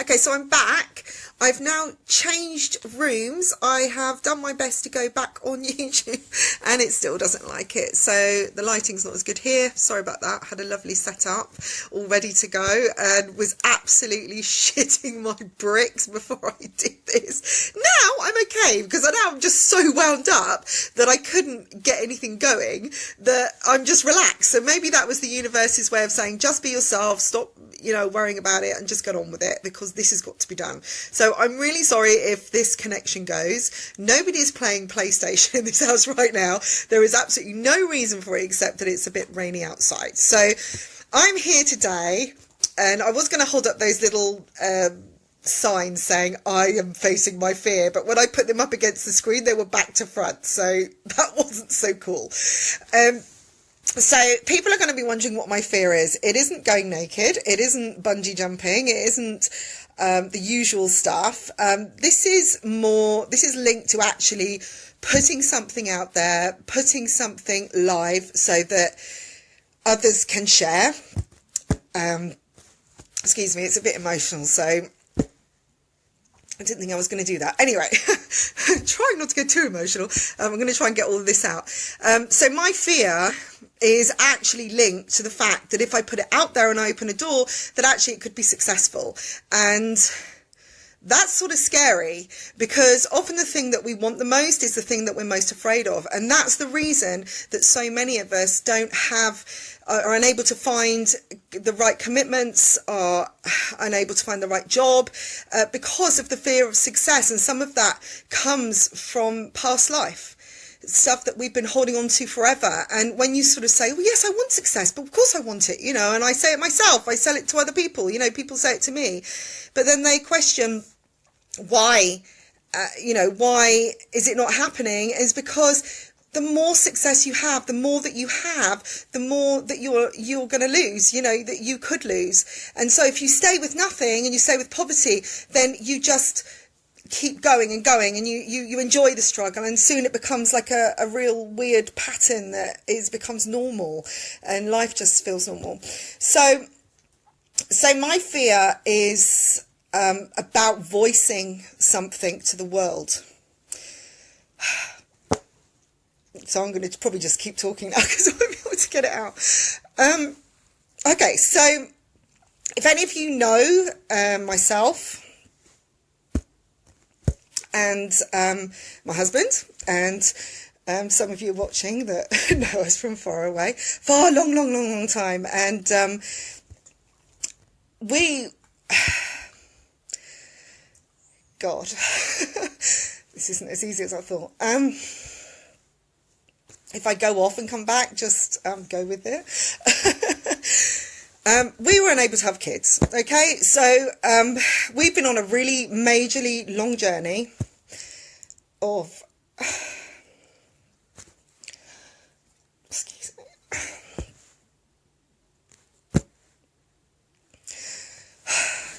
Okay, so I'm back. I've now changed rooms. I have done my best to go back on YouTube and it still doesn't like it. So the lighting's not as good here. Sorry about that. Had a lovely setup all ready to go and was absolutely shitting my bricks before I did this. Now I'm okay because now I'm just so wound up that I couldn't get anything going, that I'm just relaxed. So maybe that was the universe's way of saying, just be yourself, stop, worrying about it and just get on with it, because this has got to be done. So I'm really sorry if this connection goes. Nobody is playing PlayStation in this house right now. There is absolutely no reason for it except that it's a bit rainy outside. So I'm here today, and I was going to hold up those little signs saying I am facing my fear, but when I put them up against the screen they were back to front, so that wasn't so cool. So people are going to be wondering what my fear is. It isn't going naked. It isn't bungee jumping. It isn't the usual stuff. This is linked to actually putting something out there, putting something live so that others can share. Excuse me, it's a bit emotional, so I didn't think I was going to do that. Anyway, trying not to get too emotional. I'm going to try and get all of this out. So my fear is actually linked to the fact that if I put it out there and I open a door, that actually it could be successful. And that's sort of scary, because often the thing that we want the most is the thing that we're most afraid of. And that's the reason that so many of us are unable to find the right commitments, are unable to find the right job, because of the fear of success. And some of that comes from past life, stuff that we've been holding on to forever. And when you sort of say, well, yes, I want success, but of course I want it, and I say it myself, I sell it to other people, people say it to me, but then they question why, why is it not happening? Is because the more success you have, the more that you have, the more that you're going to lose, that you could lose. And so if you stay with nothing and you stay with poverty, then you just keep going and going, and you enjoy the struggle, and soon it becomes like a real weird pattern that becomes normal, and life just feels normal. So my fear is about voicing something to the world. So I'm going to probably just keep talking now because I won't be able to get it out. Okay, so if any of you know myself and my husband, and some of you watching that know us from far away, far long time, and God, this isn't as easy as I thought. If I go off and come back, just go with it. We were unable to have kids, okay? So we've been on a really majorly long journey of... Excuse me.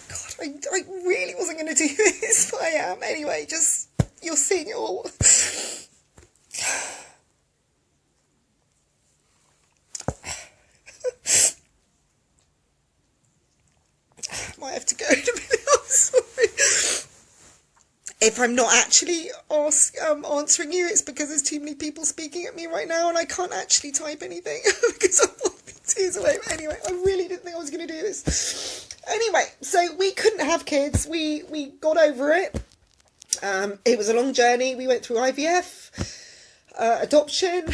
God, I really wasn't going to do this, but I am. Anyway, just, you're seeing it all. Might have to go in a minute, I'm sorry. If I'm not actually answering you, it's because there's too many people speaking at me right now and I can't actually type anything because I'm wiping tears away. But anyway, I really didn't think I was going to do this. Anyway, so we couldn't have kids. We got over it. It was a long journey. We went through IVF, adoption.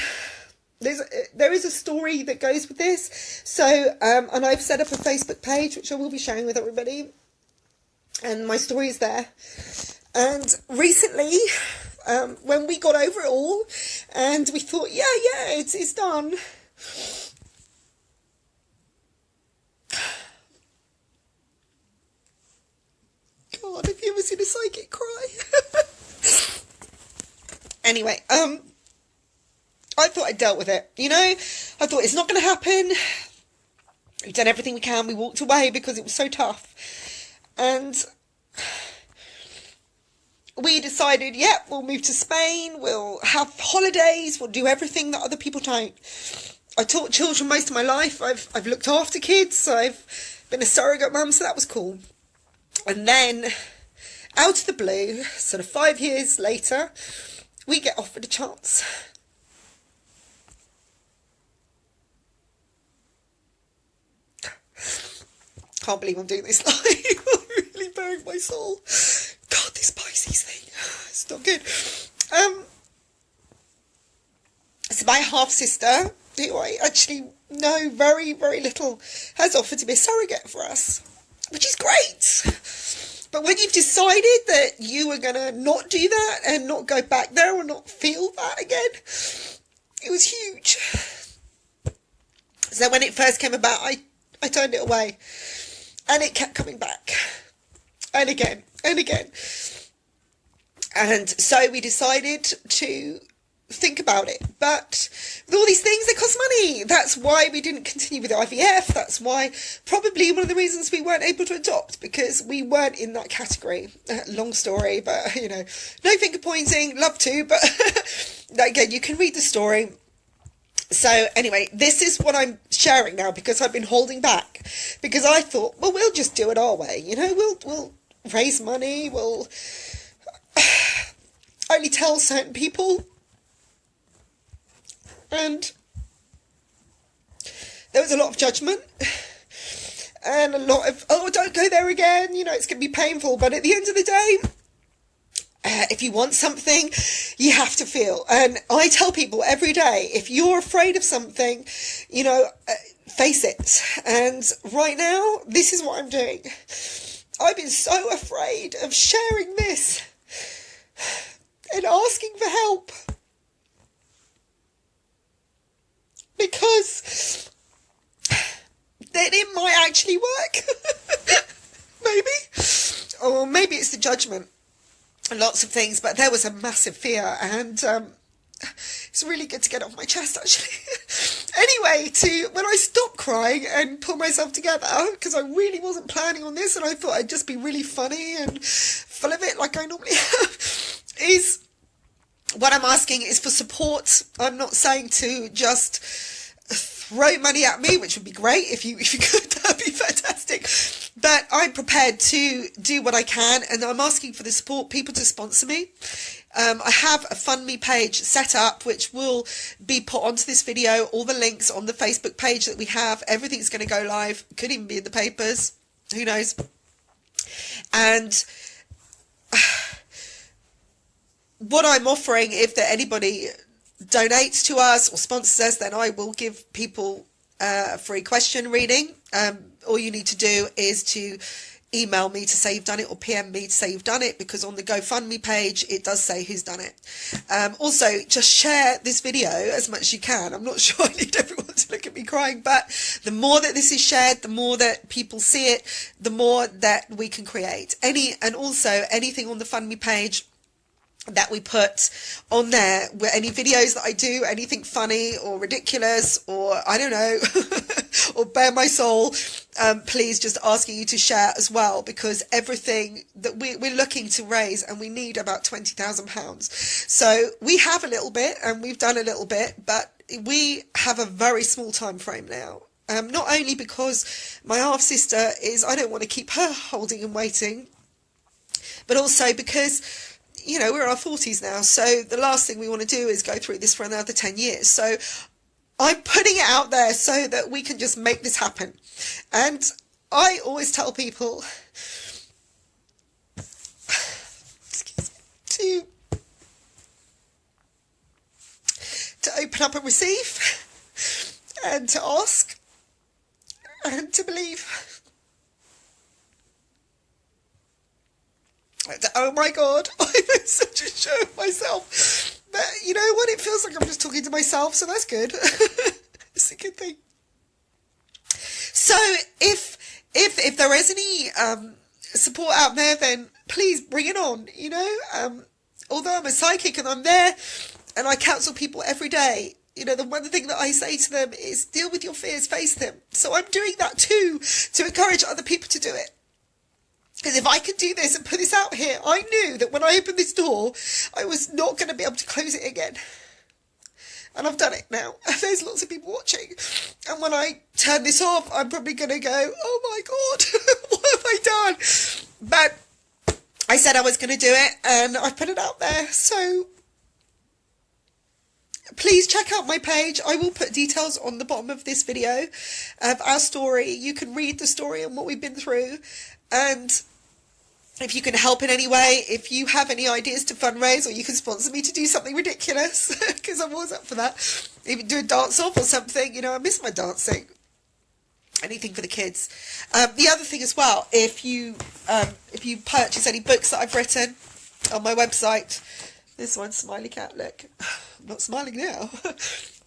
There is a story that goes with this. So, and I've set up a Facebook page, which I will be sharing with everybody. And my story is there. And recently, when we got over it all, and we thought, yeah, it's done. God, have you ever seen a psychic cry? Anyway, I thought I'd dealt with it, I thought it's not going to happen. We've done everything we can. We walked away because it was so tough. And we decided, we'll move to Spain. We'll have holidays. We'll do everything that other people don't. I taught children most of my life. I've looked after kids. So I've been a surrogate mum, so that was cool. And then, out of the blue, sort of 5 years later, we get offered a chance. Can't believe I'm doing this live. I'm really bearing my soul. God, this Pisces thing, it's not good. So my half-sister, who I actually know very, very little, has offered to be a surrogate for us, which is great. But when you've decided that you are going to not do that and not go back there or not feel that again, it was huge. So when it first came about, I turned it away, and it kept coming back, and again, and again. And so we decided to think about it. But with all these things, they cost money. That's why we didn't continue with IVF. That's why probably one of the reasons we weren't able to adopt, because we weren't in that category. Long story, but you know, no finger pointing, love to, but again, you can read the story. So anyway, this is what I'm sharing now, because I've been holding back, because I thought, well, we'll just do it our way, you know, we'll raise money, we'll only tell certain people. And there was a lot of judgment and a lot of, oh, don't go there again, you know, it's going to be painful. But at the end of the day, if you want something, you have to feel. And I tell people every day, if you're afraid of something, you know, face it. And right now, this is what I'm doing. I've been so afraid of sharing this and asking for help, because then it might actually work. Maybe. Or maybe it's the judgment. Lots of things, but there was a massive fear, and it's really good to get off my chest, actually. Anyway, when I stopped crying and pull myself together, because I really wasn't planning on this, and I thought I'd just be really funny and full of it like I normally have, is what I'm asking is for support. I'm not saying to just throw money at me, which would be great if you could. That'd be fantastic. But I'm prepared to do what I can, and I'm asking for the support, people to sponsor me. I have a Fund Me page set up, which will be put onto this video. All the links on the Facebook page that we have, everything's going to go live. Could even be in the papers. Who knows? And what I'm offering, if there anybody donates to us or sponsors us, then I will give people a free question reading. All you need to do is to email me to say you've done it, or PM me to say you've done it, because on the GoFundMe page it does say who's done it. Also, just share this video as much as you can. I'm not sure I need everyone to look at me crying, but the more that this is shared, the more that people see it, the more that we can create. And also anything on the Fund Me page that we put on there, where any videos that I do, anything funny or ridiculous or I don't know, or bare my soul, please just asking you to share as well, because everything that we're looking to raise, and we need about £20,000. So we have a little bit, and we've done a little bit, but we have a very small time frame now. Not only because my half sister is, I don't want to keep her holding and waiting, but also because, you know, we're in our 40s now, so the last thing we want to do is go through this for another 10 years. So I'm putting it out there so that we can just make this happen. And I always tell people to open up and receive, and to ask, and to believe. Oh my God, I'm in such a show of myself. But you know what? It feels like I'm just talking to myself, so that's good. It's a good thing. So if there is any support out there, then please bring it on. You know, although I'm a psychic and I'm there and I counsel people every day, you know, the one thing that I say to them is deal with your fears, face them. So I'm doing that too, to encourage other people to do it. Because if I could do this and put this out here, I knew that when I opened this door, I was not going to be able to close it again. And I've done it now. There's lots of people watching. And when I turn this off, I'm probably going to go, oh my God, what have I done? I said I was going to do it, and I put it out there. So please check out my page. I will put details on the bottom of this video of our story. You can read the story and what we've been through. And if you can help in any way, if you have any ideas to fundraise, or you can sponsor me to do something ridiculous, because I'm always up for that. Even do a dance off or something. You know, I miss my dancing. Anything for the kids. The other thing as well, if you purchase any books that I've written on my website, this one, Smiley Cat, look, I'm not smiling now.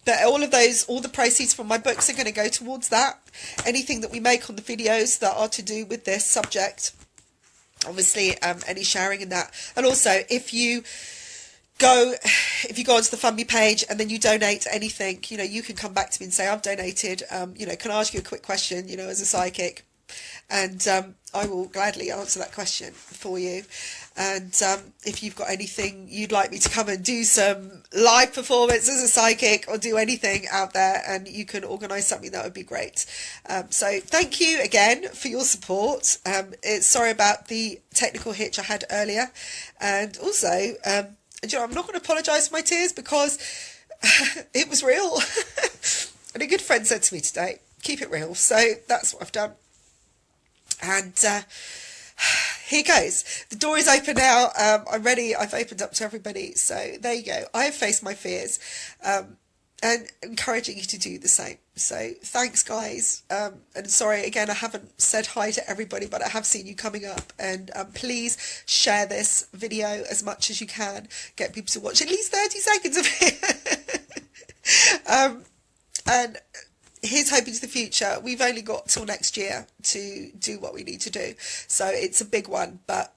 But all the proceeds from my books are going to go towards that. Anything that we make on the videos that are to do with this subject, obviously, any sharing in that. And also, if you go onto the Fund Me page and then you donate anything, you know, you can come back to me and say, I've donated, you know, can I ask you a quick question, you know, as a psychic? And I will gladly answer that question for you. And if you've got anything you'd like me to come and do some live performance as a psychic, or do anything out there, and you can organise something, that would be great. So thank you again for your support. Sorry about the technical hitch I had earlier. And also, you know, I'm not going to apologise for my tears, because it was real. And a good friend said to me today, keep it real. So that's what I've done. And here goes. The door is open now. I'm ready. I've opened up to everybody. So there you go. I have faced my fears, and encouraging you to do the same. So thanks, guys. And sorry again, I haven't said hi to everybody, but I have seen you coming up. And please share this video as much as you can. Get people to watch at least 30 seconds of it. And here's hoping to the future. We've only got till next year to do what we need to do. So it's a big one, but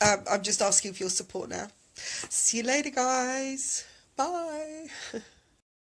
I'm just asking for your support now. See you later, guys. Bye.